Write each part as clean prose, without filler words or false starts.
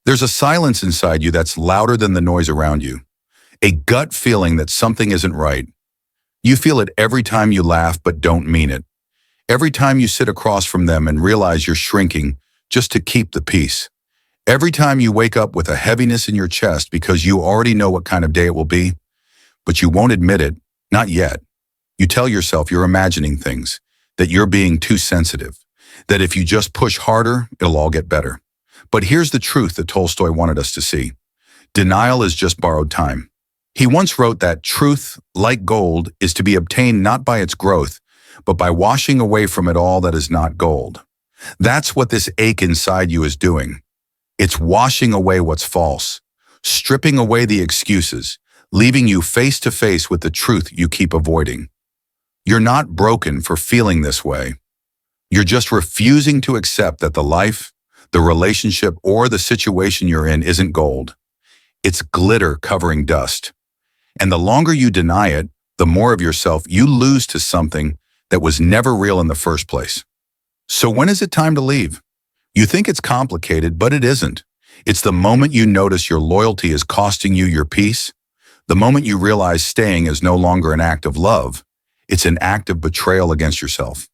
There's a silence inside you that's louder than the noise around you, a gut feeling that something isn't right. You feel it every time you laugh but don't mean it. Every time you sit across from them and realize you're shrinking just to keep the peace. Every time you wake up with a heaviness in your chest because you already know what kind of day it will be, but you won't admit it, not yet. You tell yourself you're imagining things, that you're being too sensitive, that if you just push harder, it'll all get better. But here's the truth that Tolstoy wanted us to see. Denial is just borrowed time. He once wrote that truth, like gold, is to be obtained not by its growth, but by washing away from it all that is not gold. That's what this ache inside you is doing. It's washing away what's false, stripping away the excuses, leaving you face to face with the truth you keep avoiding. You're not broken for feeling this way. You're just refusing to accept that the life, the relationship, or the situation you're in isn't gold. It's glitter covering dust. And the longer you deny it, the more of yourself you lose to something that was never real in the first place. So when is it time to leave? You think it's complicated, but it isn't. It's the moment you notice your loyalty is costing you your peace, the moment you realize staying is no longer an act of love, it's an act of betrayal against yourself.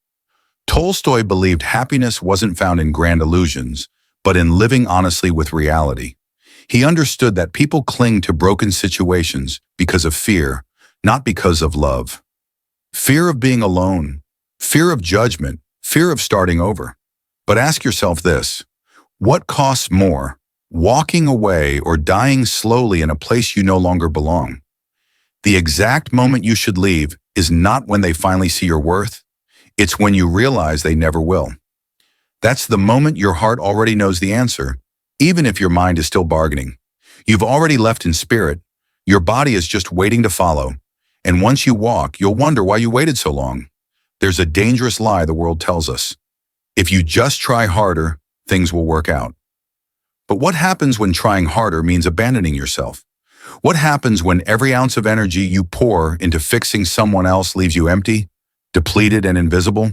Tolstoy believed happiness wasn't found in grand illusions, but in living honestly with reality. He understood that people cling to broken situations because of fear, not because of love. Fear of being alone, fear of judgment, fear of starting over. But ask yourself this, what costs more, walking away or dying slowly in a place you no longer belong? The exact moment you should leave is not when they finally see your worth, it's when you realize they never will. That's the moment your heart already knows the answer, even if your mind is still bargaining. You've already left in spirit, your body is just waiting to follow, and once you walk, you'll wonder why you waited so long. There's a dangerous lie the world tells us. If you just try harder, things will work out. But what happens when trying harder means abandoning yourself? What happens when every ounce of energy you pour into fixing someone else leaves you empty, depleted, and invisible?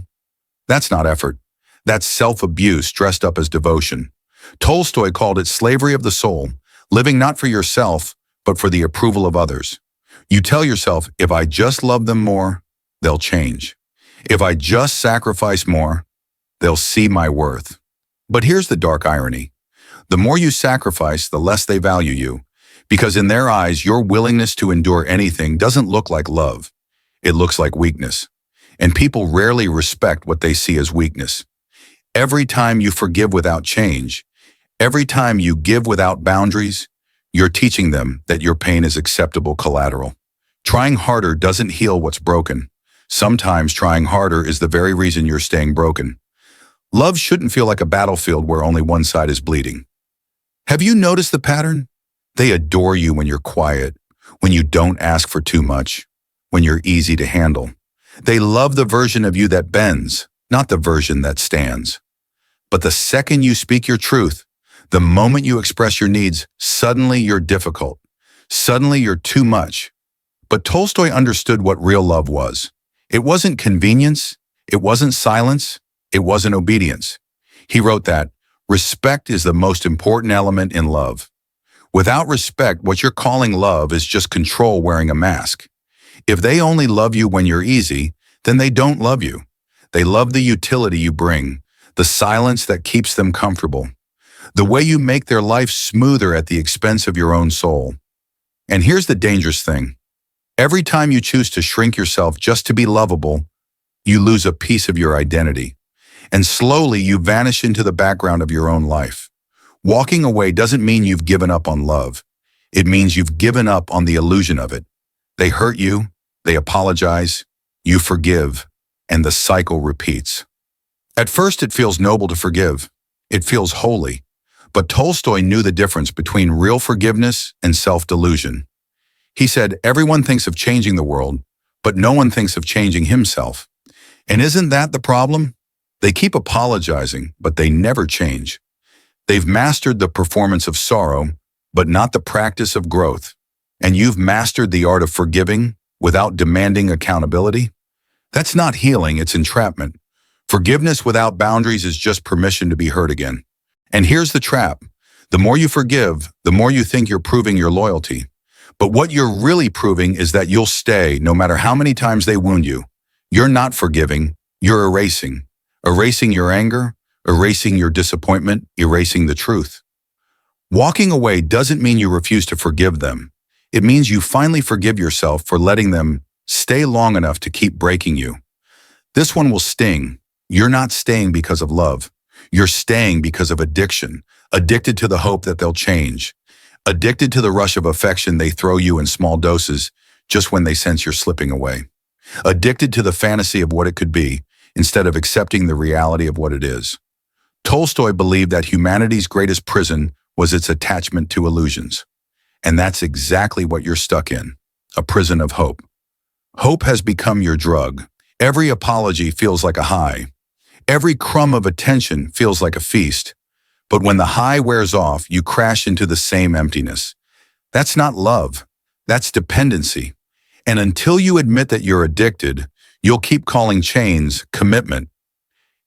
That's not effort. That's self-abuse dressed up as devotion. Tolstoy called it slavery of the soul, living not for yourself, but for the approval of others. You tell yourself, if I just love them more, they'll change. If I just sacrifice more, they'll see my worth. But here's the dark irony. The more you sacrifice, the less they value you, because in their eyes, your willingness to endure anything doesn't look like love. It looks like weakness. And people rarely respect what they see as weakness. Every time you forgive without change, every time you give without boundaries, you're teaching them that your pain is acceptable collateral. Trying harder doesn't heal what's broken. Sometimes trying harder is the very reason you're staying broken. Love shouldn't feel like a battlefield where only one side is bleeding. Have you noticed the pattern? They adore you when you're quiet, when you don't ask for too much, when you're easy to handle. They love the version of you that bends, not the version that stands. But the second you speak your truth, the moment you express your needs, suddenly you're difficult. Suddenly you're too much. But Tolstoy understood what real love was. It wasn't convenience, it wasn't silence, it wasn't obedience. He wrote that, respect is the most important element in love. Without respect, what you're calling love is just control wearing a mask. If they only love you when you're easy, then they don't love you. They love the utility you bring, the silence that keeps them comfortable, the way you make their life smoother at the expense of your own soul. And here's the dangerous thing. Every time you choose to shrink yourself just to be lovable, you lose a piece of your identity. And slowly you vanish into the background of your own life. Walking away doesn't mean you've given up on love. It means you've given up on the illusion of it. They hurt you, they apologize, you forgive, and the cycle repeats. At first it feels noble to forgive. It feels holy. But Tolstoy knew the difference between real forgiveness and self-delusion. He said, everyone thinks of changing the world, but no one thinks of changing himself. And isn't that the problem? They keep apologizing, but they never change. They've mastered the performance of sorrow, but not the practice of growth. And you've mastered the art of forgiving without demanding accountability? That's not healing, it's entrapment. Forgiveness without boundaries is just permission to be hurt again. And here's the trap. The more you forgive, the more you think you're proving your loyalty. But what you're really proving is that you'll stay no matter how many times they wound you. You're not forgiving, you're erasing. Erasing your anger, erasing your disappointment, erasing the truth. Walking away doesn't mean you refuse to forgive them. It means you finally forgive yourself for letting them stay long enough to keep breaking you. This one will sting. You're not staying because of love. You're staying because of addiction, addicted to the hope that they'll change, addicted to the rush of affection they throw you in small doses just when they sense you're slipping away, addicted to the fantasy of what it could be instead of accepting the reality of what it is. Tolstoy believed that humanity's greatest prison was its attachment to illusions. And that's exactly what you're stuck in, a prison of hope. Hope has become your drug. Every apology feels like a high. Every crumb of attention feels like a feast. But when the high wears off, you crash into the same emptiness. That's not love. That's dependency. And until you admit that you're addicted, you'll keep calling chains commitment.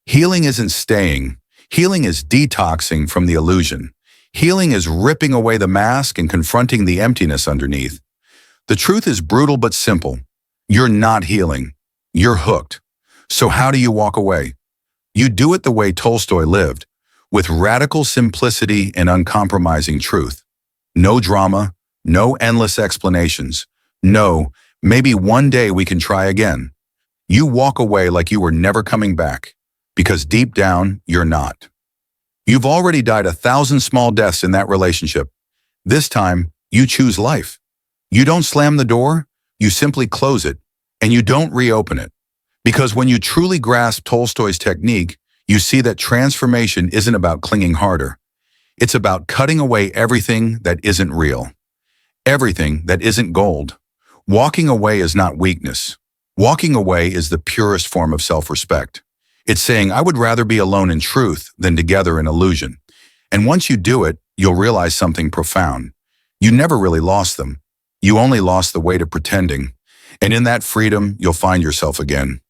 Healing isn't staying. Healing is detoxing from the illusion. Healing is ripping away the mask and confronting the emptiness underneath. The truth is brutal but simple. You're not healing. You're hooked. So how do you walk away? You do it the way Tolstoy lived, with radical simplicity and uncompromising truth. No drama, no endless explanations. No, maybe one day we can try again. You walk away like you were never coming back, because deep down, you're not. You've already died 1,000 small deaths in that relationship. This time, you choose life. You don't slam the door, you simply close it, and you don't reopen it. Because when you truly grasp Tolstoy's technique, you see that transformation isn't about clinging harder. It's about cutting away everything that isn't real. Everything that isn't gold. Walking away is not weakness. Walking away is the purest form of self-respect. It's saying, I would rather be alone in truth than together in illusion. And once you do it, you'll realize something profound. You never really lost them. You only lost the weight of pretending. And in that freedom, you'll find yourself again.